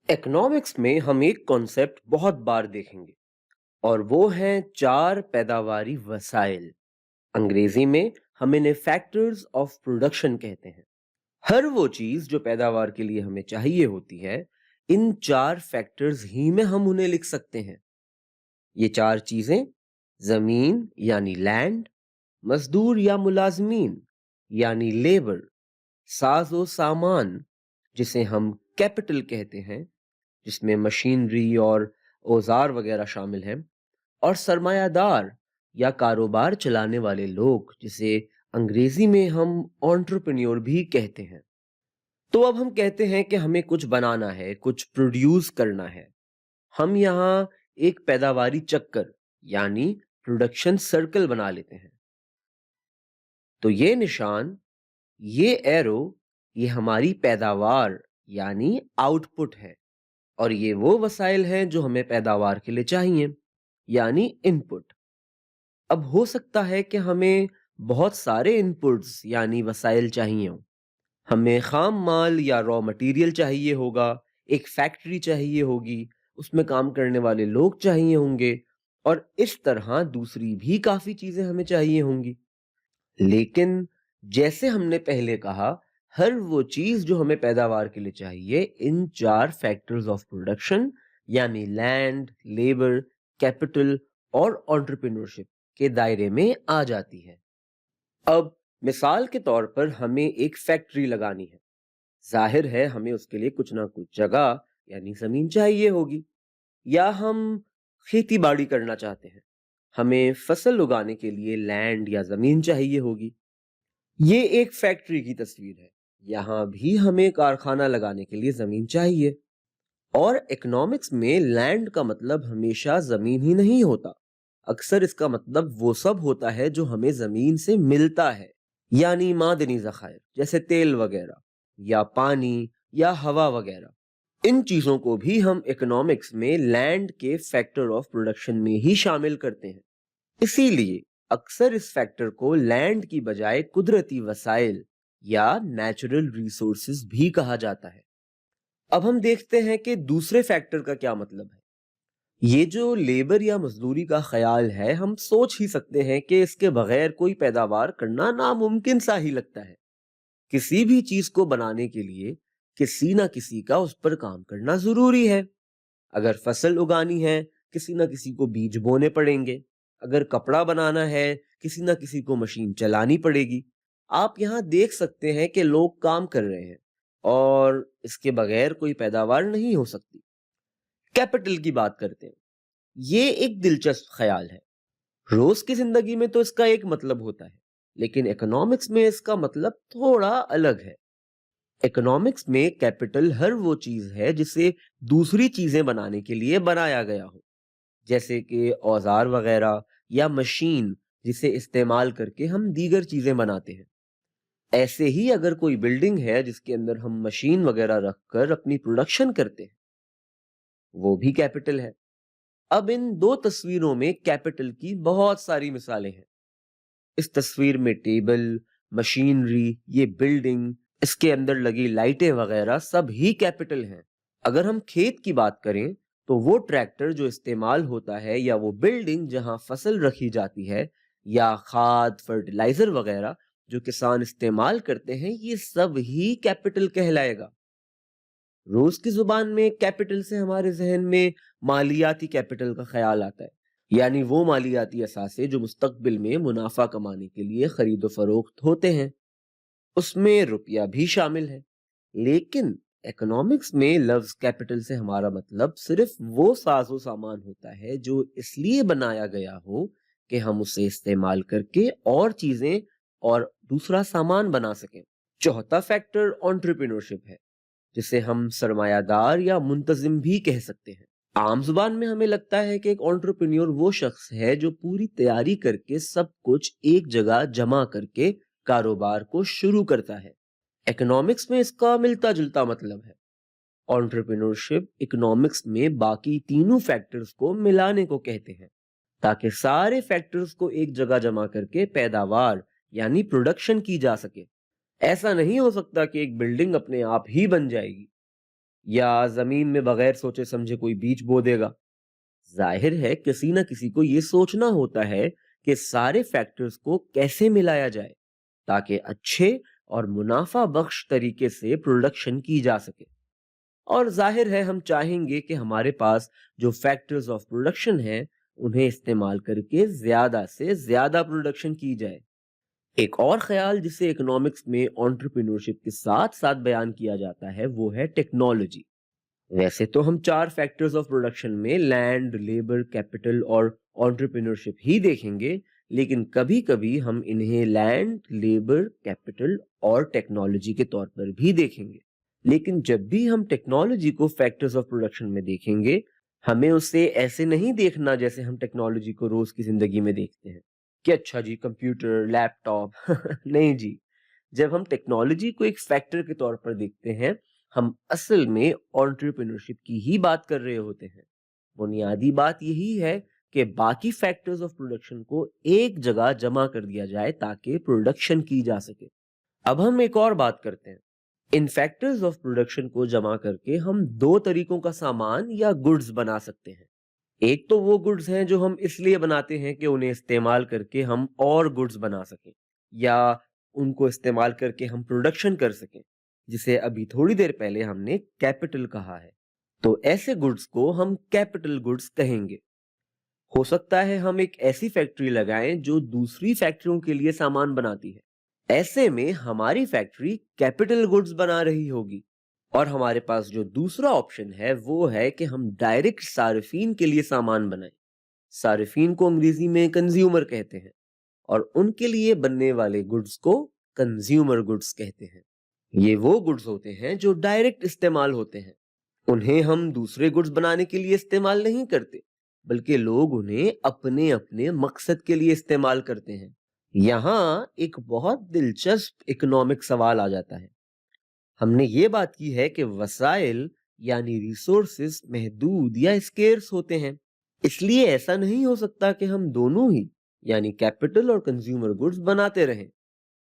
Economics में हम एक कॉन्सेप्ट बहुत बार देखेंगे और वो हैं चार पैदावारी वसाइल। अंग्रेजी में हम इन्हें फैक्टर्स ऑफ प्रोडक्शन कहते हैं। हर वो चीज जो पैदावार के लिए हमें चाहिए होती है, इन चार फैक्टर्स ही में हम उन्हें लिख सकते हैं। ये चार चीजें जमीन यानी लैंड, मजदूर या मुलाजमीन यानी लेबर, साजो सामान जिसे हम कैपिटल कहते हैं, जिसमें मशीनरी और औजार वगैरह शामिल हैं, और सरमायादार या कारोबार चलाने वाले लोग जिसे अंग्रेजी में हम एंटरप्रेन्योर भी कहते हैं। तो अब हम कहते हैं कि हमें कुछ बनाना है, कुछ प्रोड्यूस करना है। हम यहाँ एक पैदावारी चक्कर यानी प्रोडक्शन सर्कल बना लेते हैं। तो ये निशान, ये एरो, ये हमारी पैदावार यानी आउटपुट है, और ये वो वसाइल हैं जो हमें पैदावार के लिए चाहिए यानी इनपुट। अब हो सकता है कि हमें बहुत सारे इनपुट्स यानी वसाइल चाहिए हों। हमें खाम माल या रॉ मटेरियल चाहिए होगा, एक फैक्ट्री चाहिए होगी, उसमें काम करने वाले लोग चाहिए होंगे, और इस तरह दूसरी भी काफी चीजें हमें चाहिए होंगी। लेकिन जैसे हमने पहले कहा, हर वो चीज जो हमें पैदावार के लिए चाहिए इन चार फैक्टर्स ऑफ प्रोडक्शन यानी लैंड, लेबर, कैपिटल और एंटरप्रेन्योरशिप के दायरे में आ जाती है। अब मिसाल के तौर पर हमें एक फैक्ट्री लगानी है। जाहिर है हमें उसके लिए कुछ ना कुछ जगह यानी जमीन चाहिए होगी, या हम खेती बाड़ी करना चाहते हैं, हमें फसल उगाने के लिए लैंड या जमीन चाहिए होगी। ये एक फैक्ट्री की तस्वीर है। यहाँ भी हमें कारखाना लगाने के लिए जमीन चाहिए। और इकोनॉमिक्स में लैंड का मतलब हमेशा जमीन ही नहीं होता। अक्सर इसका मतलब वो सब होता है जो हमें जमीन से मिलता है, यानी मादनी जखायर जैसे तेल वगैरह, या पानी, या हवा वगैरह। इन चीजों को भी हम इकोनॉमिक्स में लैंड के फैक्टर ऑफ प्रोडक्शन में ही शामिल करते हैं। इसीलिए अक्सर इस फैक्टर को लैंड की बजाय कुदरती वसाइल या नेचुरल रिसोर्सेज भी कहा जाता है। अब हम देखते हैं कि दूसरे फैक्टर का क्या मतलब है। ये जो लेबर या मजदूरी का ख्याल है, हम सोच ही सकते हैं कि इसके बगैर कोई पैदावार करना नामुमकिन सा ही लगता है। किसी भी चीज को बनाने के लिए किसी ना किसी का उस पर काम करना जरूरी है। अगर फसल उगानी है, किसी ना किसी को बीज बोने पड़ेंगे। अगर कपड़ा बनाना है, किसी ना किसी को मशीन चलानी पड़ेगी। आप यहाँ देख सकते हैं कि लोग काम कर रहे हैं, और इसके बगैर कोई पैदावार नहीं हो सकती। कैपिटल की बात करते हैं। ये एक दिलचस्प ख्याल है। रोज की जिंदगी में तो इसका एक मतलब होता है, लेकिन इकोनॉमिक्स में इसका मतलब थोड़ा अलग है। इकोनॉमिक्स में कैपिटल हर वो चीज है जिसे दूसरी चीजें बनाने के लिए बनाया गया हो, जैसे कि औजार वगैरह, या मशीन जिसे इस्तेमाल करके हम दीगर चीजें बनाते हैं। ऐसे ही अगर कोई बिल्डिंग है जिसके अंदर हम मशीन वगैरह रखकर अपनी प्रोडक्शन करते हैं, वो भी कैपिटल है। अब इन दो तस्वीरों में कैपिटल की बहुत सारी मिसालें हैं। इस तस्वीर में टेबल, मशीनरी, ये बिल्डिंग, इसके अंदर लगी लाइटें वगैरह सब ही कैपिटल हैं। अगर हम खेत की बात करें, तो वो ट्रैक्टर जो इस्तेमाल होता है, या वो बिल्डिंग जहां फसल रखी जाती है, या खाद, फर्टिलाइजर वगैरह जो किसान इस्तेमाल करते हैं, ये सब ही कैपिटल कहलाएगा। रोज की जुबान में कैपिटल से हमारे जहन में मालियाती कैपिटल का ख्याल आता है, यानी वो मालियाती असासे जो मुस्तकबिल में मुनाफा कमाने के लिए खरीदो फरोख्त होते हैं। उसमें रुपया भी शामिल है। लेकिन इकोनॉमिक्स में लफ्ज कैपिटल से हमारा मतलब सिर्फ वो साजो सामान होता है जो इसलिए बनाया गया हो कि हम उसे इस्तेमाल करके और चीजें और दूसरा सामान बना सकें। चौथा फैक्टर एंटरप्रेन्योरशिप है, जिसे हम सरमायादार या मुंतजिम भी कह सकते हैं। आम जुबान में हमें लगता है कि एक एंटरप्रेन्योर वो शख्स है जो पूरी तैयारी करके सब कुछ एक जगह जमा करके कारोबार को शुरू करता है। इकोनॉमिक्स में इसका मिलता जुलता मतलब है। एंटरप्रेन्योरशिप इकोनॉमिक्स में बाकी तीनों फैक्टर्स को मिलाने को कहते हैं, ताकि सारे फैक्टर्स को एक जगह जमा करके पैदावार यानी प्रोडक्शन की जा सके। ऐसा नहीं हो सकता कि एक बिल्डिंग अपने आप ही बन जाएगी। یا زمین میں بغیر سوچے سمجھے کوئی بیج بو دے گا؟ ظاہر ہے کسی نہ کسی کو یہ سوچنا ہوتا ہے کہ سارے فیکٹرز کو کیسے ملایا جائے تاکہ اچھے اور منافع بخش طریقے سے پروڈکشن کی جا سکے۔ اور ظاہر ہے ہم چاہیں گے کہ ہمارے پاس جو فیکٹرز آف پروڈکشن ہیں انہیں استعمال کر کے زیادہ سے زیادہ پروڈکشن کی جائے۔ ایک اور خیال جسے اکنامکس میں انٹرپرینورشپ کے ساتھ ساتھ بیان کیا جاتا ہے وہ ہے ٹیکنالوجی۔ ویسے تو ہم 4 فیکٹرز آف پروڈکشن میں لینڈ، لیبر، کیپٹل اور انٹرپرینورشپ ہی دیکھیں گے، لیکن کبھی کبھی ہم انہیں لینڈ، لیبر، کیپٹل اور ٹیکنالوجی کے طور پر بھی دیکھیں گے۔ لیکن جب بھی ہم ٹیکنالوجی کو فیکٹرز آف پروڈکشن میں دیکھیں گے ہمیں اسے ایسے نہیں دیکھنا جیسے ہم ٹیکنالوجی کو روز کی زندگی میں دیکھتے ہیں کہ اچھا جی کمپیوٹر، لیپ ٹاپ نہیں جی، جب ہم ٹیکنالوجی کو ایک فیکٹر کے طور پر دیکھتے ہیں ہم اصل میں انٹرپرینورشپ کی ہی بات کر رہے ہوتے ہیں۔ بنیادی بات یہی ہے کہ باقی فیکٹرز آف پروڈکشن کو ایک جگہ جمع کر دیا جائے تاکہ پروڈکشن کی جا سکے۔ اب ہم ایک اور بات کرتے ہیں، ان فیکٹرز آف پروڈکشن کو جمع کر کے ہم 2 طریقوں کا سامان یا گڈز بنا سکتے ہیں۔ ایک تو وہ گڈز ہیں جو ہم اس لیے بناتے ہیں کہ انہیں استعمال کر کے ہم اور گڈز بنا سکیں یا ان کو استعمال کر کے ہم پروڈکشن کر سکیں، جسے ابھی تھوڑی دیر پہلے ہم نے کیپٹل کہا ہے۔ تو ایسے گڈز کو ہم کیپٹل گڈز کہیں گے۔ ہو سکتا ہے ہم ایک ایسی فیکٹری لگائیں جو دوسری فیکٹریوں کے لیے سامان بناتی ہے، ایسے میں ہماری فیکٹری کیپٹل گڈز بنا رہی ہوگی، اور ہمارے پاس جو دوسرا آپشن ہے وہ ہے کہ ہم ڈائریکٹ صارفین کے لیے سامان بنائیں۔ صارفین کو انگریزی میں کنزیومر کہتے ہیں اور ان کے لیے بننے والے گڈز کو کنزیومر گڈز کہتے ہیں۔ یہ وہ گڈز ہوتے ہیں جو ڈائریکٹ استعمال ہوتے ہیں، انہیں ہم دوسرے گڈز بنانے کے لیے استعمال نہیں کرتے بلکہ لوگ انہیں اپنے اپنے مقصد کے لیے استعمال کرتے ہیں۔ یہاں ایک بہت دلچسپ اکنامک سوال آ جاتا ہے۔ ہم نے یہ بات کی ہے کہ وسائل یعنی ریسورسز محدود یا اسکیرس ہوتے ہیں، اس لیے ایسا نہیں ہو سکتا کہ ہم دونوں ہی یعنی کیپٹل اور کنزیومر گڈز بناتے رہیں۔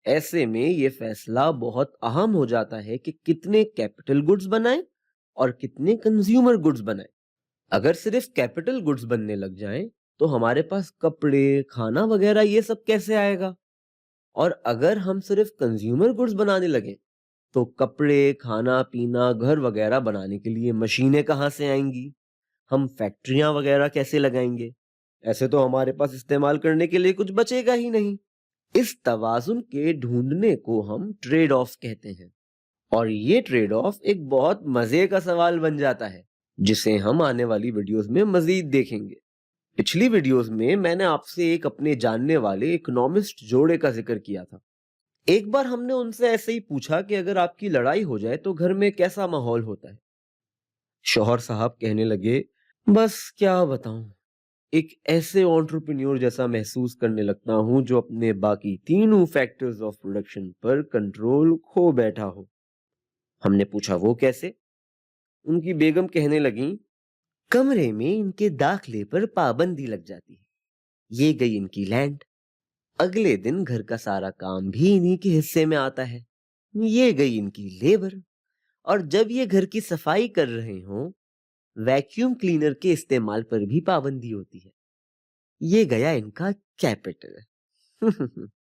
ایسے میں یہ فیصلہ بہت اہم ہو جاتا ہے کہ کتنے کیپٹل گڈز بنائیں اور کتنے کنزیومر گڈز بنائیں۔ اگر صرف کیپٹل گڈز بننے لگ جائیں تو ہمارے پاس کپڑے، کھانا وغیرہ یہ سب کیسے آئے گا؟ اور اگر ہم صرف کنزیومر گڈز بنانے لگیں تو کپڑے، کھانا پینا، گھر وغیرہ بنانے کے لیے مشینیں کہاں سے آئیں گی؟ ہم فیکٹریاں وغیرہ کیسے لگائیں گے؟ ایسے تو ہمارے پاس استعمال کرنے کے لیے کچھ بچے گا ہی نہیں۔ اس توازن کے ڈھونڈنے کو ہم ٹریڈ آف کہتے ہیں، اور یہ ٹریڈ آف ایک بہت مزے کا سوال بن جاتا ہے جسے ہم آنے والی ویڈیوز میں مزید دیکھیں گے۔ پچھلی ویڈیوز میں نے آپ سے ایک اپنے جاننے والے اکنامسٹ جوڑے کا ذکر کیا تھا۔ ایک بار ہم نے ان سے ایسے ہی پوچھا کہ اگر آپ کی لڑائی ہو جائے تو گھر میں کیسا ماحول ہوتا ہے؟ شوہر صاحب کہنے لگے، بس کیا بتاؤں، ایک ایسے انٹرپرینیور جیسا محسوس کرنے لگتا ہوں جو اپنے باقی تینوں factors of production per control کھو بیٹھا ہو۔ ہم نے پوچھا وہ کیسے؟ ان کی بیگم کہنے لگیں، کمرے میں ان کے داخلے پر پابندی لگ جاتی ہے، یہ گئی ان کی لینڈ، اگلے دن گھر کا سارا کام بھی انہی کے حصے میں آتا ہے، یہ گئی ان کی لیبر، اور جب یہ گھر کی صفائی کر رہے ہوں ویکیوم کلینر کے استعمال پر بھی پابندی ہوتی ہے، یہ گیا ان کا کیپٹل۔